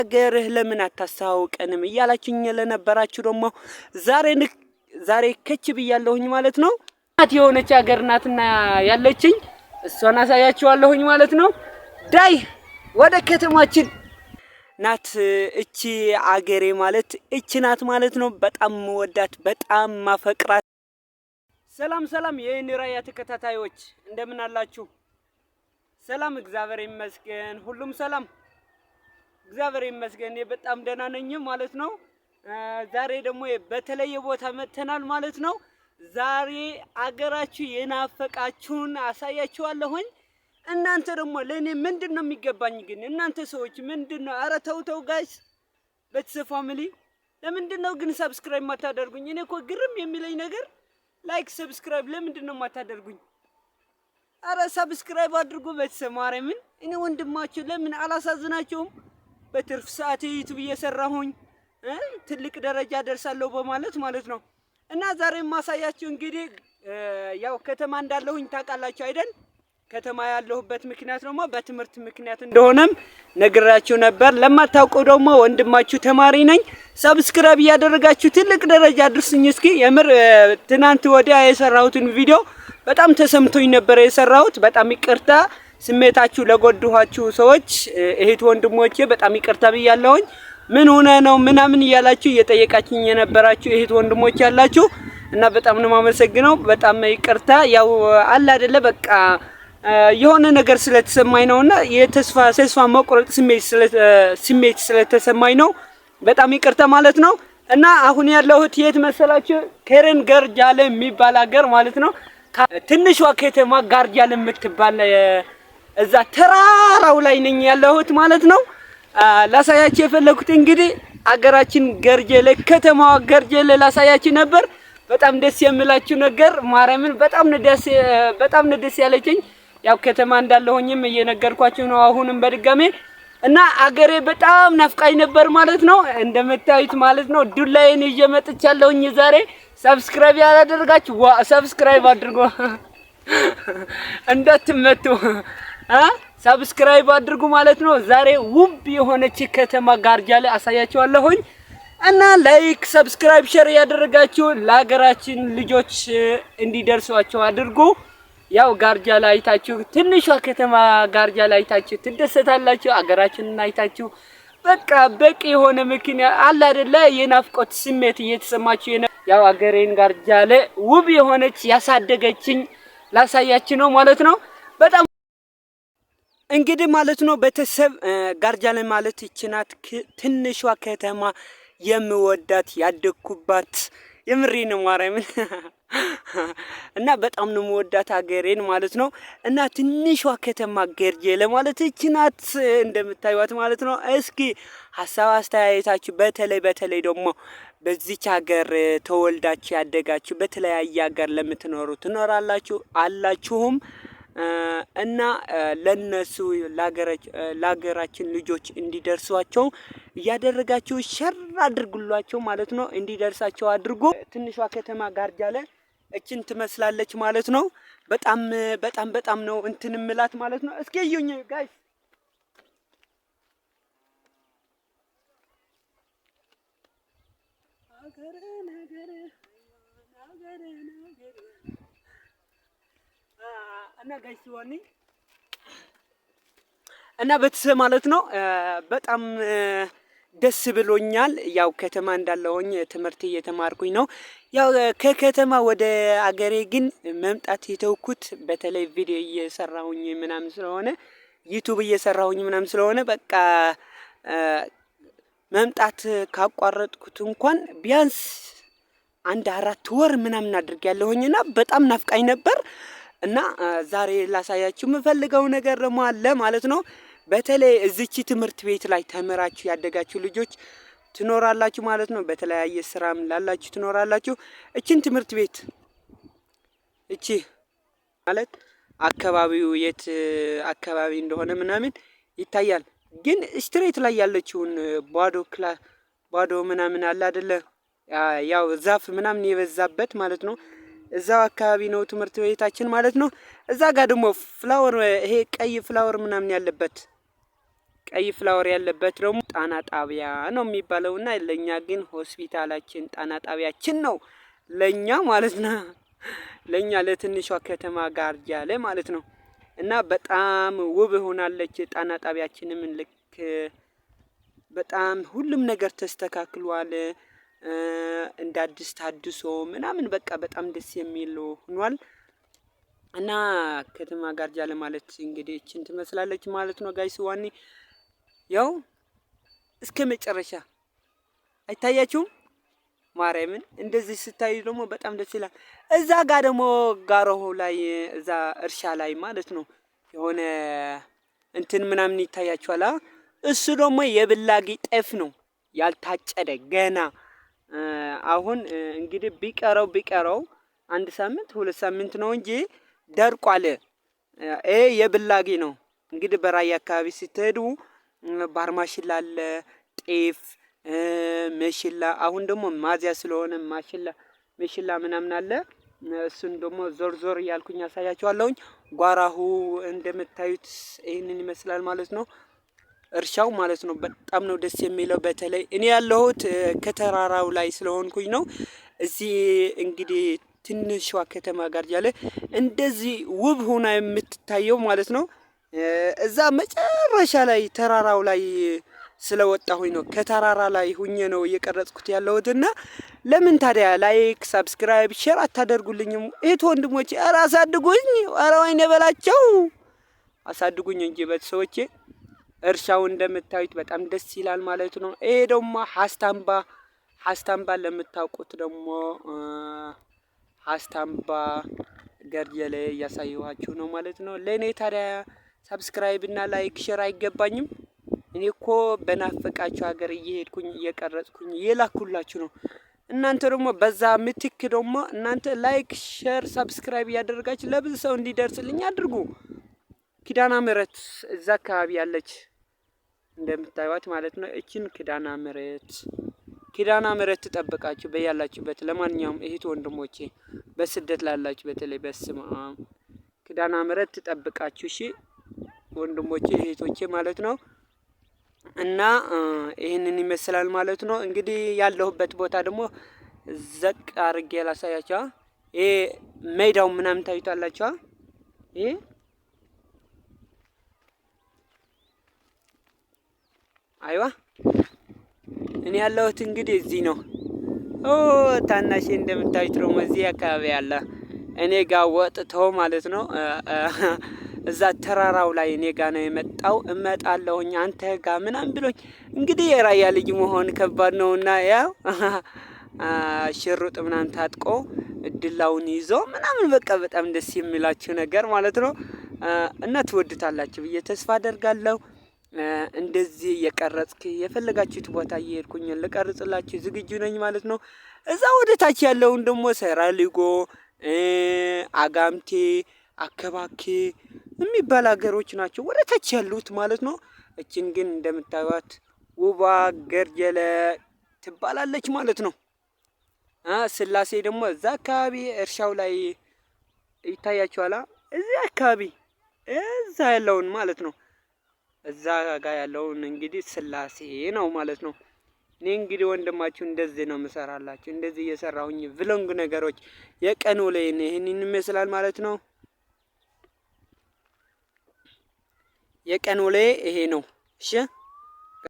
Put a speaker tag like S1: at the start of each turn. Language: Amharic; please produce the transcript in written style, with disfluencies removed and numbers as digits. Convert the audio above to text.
S1: ሀገርህ ለምን አታስተዋውቀንም እያላችሁኝ ለነበራችሁ ደግሞ ዛሬ ከች ብያለሁኝ ማለት ነው። ናት የሆነች ሀገር ናትና ያለችኝ እሷን አሳያችኋለሁኝ ማለት ነው። ዳይ ወደ ከተማችን ናት እቺ አገሬ ማለት እቺ ናት ማለት ነው። በጣም ወዳት በጣም ማፈቅራት። ሰላም የኒራያ ተከታታዮች እንደምን አላችሁ? ሰላም እግዚአብሔር ይመስገን፣ ሁሉም ሰላም እግዚአብሔር ይመስገን። በጣም ደህና ነኝ ማለት ነው። ዛሬ ደግሞ በተለየ ቦታ መተናል ማለት ነው። ዛሬ አገራችሁ የናፈቃችሁን አሳያችኋለሁኝ። እናንተ ደግሞ ለኔ ምንድነው የሚገባኝ ግን? እናንተ ሰዎች ምንድነው? አረ ተው ጋይስ፣ ቤተሰብ ፋሚሊ ለምንድነው ግን ሰብስክራይብ ማታደርጉኝ? እኔ እኮ ግርም የሚለኝ ነገር ላይክ ሰብስክራይብ ለምንድነው ማታደርጉኝ? አረ ሰብስክራይብ አድርጉ ቤተሰብ ማርያምን። እኔ ወንድማችሁ ለምን አላሳዝናችሁም? በትርፍ ሰዓት ዩቲዩብ እየሰራሁኝ ትልቅ ደረጃ ደርሳለሁ ማለት ነው። እና ዛሬ ማሳያችሁ እንግዲህ ያው ከተማ እንዳለሁኝ ታውቃላችሁ አይደል? ከተማ ያለሁበት ምክንያት ደግሞ በትምህርት ምክንያት እንደሆነም ነግራችሁ ነበር። ለማታውቁ ደግሞ ወንድማችሁ ተማሪ ነኝ። ሰብስክራይብ ያደረጋችሁ ትልቅ ደረጃ አድርሱኝ እስኪ። የምር ትናንት ወዲያ የሰራሁትን ቪዲዮ በጣም ተሰምቶኝ ነበር የሰራሁት። በጣም ይቅርታ ስሜታችሁ ለጎድኋችሁ ሰዎች እህት ወንድሞቼ በጣም ይቅርታ ብያለሁኝ። ምን ሆነ ነው ምናምን እያላችሁ እየጠየቃችሁኝ የነበራችሁ እህት ወንድሞቼ ያላችሁ እና በጣም ነው የማመሰግነው። በጣም ይቅርታ። ያው አለ አይደለ በቃ የሆነ ነገር ስለተሰማኝ ነውና የተስፋ መቁረጥ ስሜት ስለተሰማኝ ነው። በጣም ይቅርታ ማለት ነው። እና አሁን ያለሁት የት መሰላችሁ? ከረን ጋርጃለ የሚባል ሀገር ማለት ነው። ትንሿ ከተማ ጋርጃለ የምትባል እዛ ተራራው ላይ ነኝ ያለሁት ማለት ነው። ላሳያችሁ የፈለኩት እንግዲህ አገራችን ገርጀለ ከተማዋ ገርጀለ ላሳያችሁ ነበር። በጣም ደስ የሚላችሁ ነገር ማርያምን በጣም ነው ደስ ያለችኝ። ያው ከተማ እንዳለሁኝም እየነገርኳችሁ ነው አሁንም በድጋሜ። እና አገሬ በጣም ናፍቃኝ ነበር ማለት ነው። እንደምታዩት ማለት ነው ዱላዬን ይዤ መጥቻለሁኝ ዛሬ። ሰብስክራይብ ያላደረጋችሁ ሰብስክራይብ አድርጉ እንዳትመቱ ሰብስክራይብ አድርጉ ማለት ነው። ዛሬ ውብ የሆነች ከተማ ጋርጃለ አሳያችኋለሁኝ። እና ላይክ ሰብስክራይብ ሼር ያደረጋችሁ ለሀገራችን ልጆች እንዲደርሷቸው አድርጉ። ያው ጋርጃለ አይታችሁ ትንሿ ከተማ ጋርጃለ አይታችሁ ትደሰታላችሁ። አገራችንን አይታችሁ በቃ በቂ የሆነ ምክንያት አለ አይደለ የናፍቆት ስሜት እየተሰማችሁ ያው አገሬን ጋርጃለ ውብ የሆነች ያሳደገችኝ ላሳያችሁ ነው ማለት ነው። በጣም እንግዲህ ማለት ነው ቤተሰብ ጋርጃለ ማለት ይችናት ትንሿ ከተማ የምወዳት ያደኩባት የምሬ ነው ማርያምን። እና በጣም ነው የምወዳት ሀገሬን ማለት ነው። እና ትንሿ ከተማ ገርጀለ ማለት ይችናት እንደምታዩት ማለት ነው። እስኪ ሀሳብ አስተያየታችሁ በተለይ ደግሞ በዚች ሀገር ተወልዳችሁ ያደጋችሁ በተለያየ ሀገር ለምትኖሩ ትኖራላችሁ አላችሁም እና ለነሱ ለሀገራችን ልጆች እንዲደርሷቸው እያደረጋችሁ ሸር አድርጉላቸው ማለት ነው። እንዲደርሳቸው አድርጎ ትንሿ ከተማ ጋርጃለ እችን ትመስላለች ማለት ነው። በጣም ነው እንትን ምላት ማለት ነው። እስኪ እዩኝ ጋይስ። እና ጋይስ ወኒ እና ቤተሰብ ማለት ነው በጣም ደስ ብሎኛል። ያው ከተማ እንዳለሁኝ ትምህርት እየተማርኩኝ ነው። ያው ከከተማ ወደ አገሬ ግን መምጣት የተውኩት በተለይ ቪዲዮ እየሰራሁኝ ምናምን ስለሆነ ዩቲዩብ እየሰራሁኝ ምናምን ስለሆነ በቃ መምጣት ካቋረጥኩት እንኳን ቢያንስ 4 ወር ምናምን አድርጌያለሁኝና በጣም ናፍቃኝ ነበር። እና ዛሬ ላሳያችሁ የምፈልገው ነገር ደግሞ አለ ማለት ነው። በተለይ እዚች ትምህርት ቤት ላይ ተምራችሁ ያደጋችሁ ልጆች ትኖራላችሁ ማለት ነው። በተለያየ ስራም ላላችሁ ትኖራላችሁ። እቺን ትምህርት ቤት እቺ ማለት አካባቢው የት አካባቢ እንደሆነ ምናምን ይታያል። ግን ስትሬት ላይ ያለችውን ባዶ ምናምን አለ አይደለ? ያው ዛፍ ምናምን የበዛበት ማለት ነው። እዛው አካባቢ ነው ትምህርት ቤታችን ማለት ነው። እዛ ጋር ደግሞ ፍላወር ይሄ ቀይ ፍላወር ምናምን ያለበት ቀይ ፍላወር ያለበት ደግሞ ጣና ጣቢያ ነው የሚባለውና ለኛ ግን ሆስፒታላችን ጣና ጣቢያችን ነው ለኛ ማለት ነው። ለኛ ለትንሿ ከተማ ጋርጃለ ማለት ነው። እና በጣም ውብ ሆናለች ጣና ጣቢያችንም ልክ በጣም ሁሉም ነገር ተስተካክሏል። እንደ አዲስ ታድሶ ምናምን በቃ በጣም ደስ የሚል ሆኗል። እና ከተማ ጋርጃለ ማለት እንግዲህ እቺን ትመስላለች ማለት ነው ጋይስ። ዋኒ ያው እስከ መጨረሻ አይታያችሁም? ማርያምን እንደዚህ ስታዩ ደግሞ በጣም ደስ ይላል። እዛ ጋር ደግሞ ጋሮሆ ላይ እዛ እርሻ ላይ ማለት ነው የሆነ እንትን ምናምን ይታያችኋል። እሱ ደግሞ የብላጊ ጤፍ ነው ያልታጨደ ገና። አሁን እንግዲህ ቢቀረው 1 ሳምንት 2 ሳምንት ነው እንጂ ደርቋል። ይሄ የብላጊ ነው። እንግዲህ በራያ አካባቢ ስትሄዱ ባርማሽላ አለ፣ ጤፍ፣ መሽላ። አሁን ደግሞ ማዚያ ስለሆነ መሽላ ምናምን አለ። እሱን ደግሞ ዞር እያልኩኝ ያሳያችኋለሁኝ። ጓራሁ እንደምታዩት ይህንን ይመስላል ማለት ነው። እርሻው ማለት ነው በጣም ነው ደስ የሚለው። በተለይ እኔ ያለሁት ከተራራው ላይ ስለሆንኩኝ ነው። እዚህ እንግዲህ ትንሿ ከተማ ጋርጃለ እንደዚህ ውብ ሆና የምትታየው ማለት ነው እዛ መጨረሻ ላይ ተራራው ላይ ስለወጣሁኝ ነው። ከተራራ ላይ ሁኜ ነው እየቀረጽኩት ያለሁትና ለምን ታዲያ ላይክ፣ ሰብስክራይብ፣ ሼር አታደርጉልኝም? እህት ወንድሞቼ፣ ኧረ አሳድጉኝ! ኧረ ወይኔ በላቸው አሳድጉኝ እንጂ ቤተሰቦቼ። እርሻው እንደምታዩት በጣም ደስ ይላል ማለት ነው። ይሄ ደግሞ ሀስታምባ ለምታውቁት ደግሞ ሀስታምባ ገርጀሌ እያሳየኋችሁ ነው ማለት ነው። ለእኔ ታዲያ ሰብስክራይብ እና ላይክ ሼር አይገባኝም? እኔ እኮ በናፈቃችሁ ሀገር እየሄድኩኝ እየቀረጽኩኝ እየላኩላችሁ ነው። እናንተ ደግሞ በዛ ምትክ ደግሞ እናንተ ላይክ ሼር ሰብስክራይብ እያደረጋችሁ ለብዙ ሰው እንዲደርስልኝ አድርጉ። ኪዳነ ምህረት እዛ አካባቢ ያለች እንደምታዩት ማለት ነው። እቺን ኪዳነ ምህረት ትጠብቃችሁ በያላችሁበት። ለማንኛውም እህት ወንድሞቼ በስደት ላላችሁ በተለይ በስመ አብ ኪዳነ ምህረት ትጠብቃችሁ። እሺ ወንድሞቼ እህቶቼ ማለት ነው። እና ይህንን ይመስላል ማለት ነው። እንግዲህ ያለሁበት ቦታ ደግሞ ዘቅ አድርጌ ላሳያችሁ። ይሄ ሜዳው ምናምን ታዩታላችሁ። ይሄ አይዋ እኔ ያለሁት እንግዲህ እዚህ ነው። ታናሽ እንደምታዩት ደግሞ እዚህ አካባቢ ያለ እኔ ጋር ወጥቶ ማለት ነው እዛ ተራራው ላይ እኔ ጋር ነው የመጣው። እመጣለሁኝ አንተ ጋር ምናምን ብሎኝ እንግዲህ የራያ ልጅ መሆን ከባድ ነውና ያው ሽሩጥ ምናምን ታጥቆ እድላውን ይዞ ምናምን በቃ በጣም ደስ የሚላችሁ ነገር ማለት ነው። እና ትወዱታላችሁ ብዬ ተስፋ አደርጋለሁ። እንደዚህ የቀረጽክ የፈለጋችሁት ቦታ እየሄድኩኝ ልቀርጽላችሁ ዝግጁ ነኝ ማለት ነው። እዛ ወደ ታች ያለውን ደግሞ ሰራሊጎ፣ አጋምቴ፣ አከባኬ የሚባል ሀገሮች ናቸው ወደ ታች ያሉት ማለት ነው። እችን ግን እንደምታዩት ውባ ገርጀለ ትባላለች ማለት ነው። ስላሴ ደግሞ እዛ አካባቢ እርሻው ላይ ይታያችኋል። እዚህ አካባቢ እዛ ያለውን ማለት ነው። እዛ ጋር ያለውን እንግዲህ ስላሴ ነው ማለት ነው። እኔ እንግዲህ ወንድማችሁ እንደዚህ ነው የምሰራላችሁ። እንደዚህ እየሰራሁኝ ቭሎግ ነገሮች የቀን ውሎዬን ይሄንን ይመስላል ማለት ነው። የቀን ውሎዬ ይሄ ነው። እሺ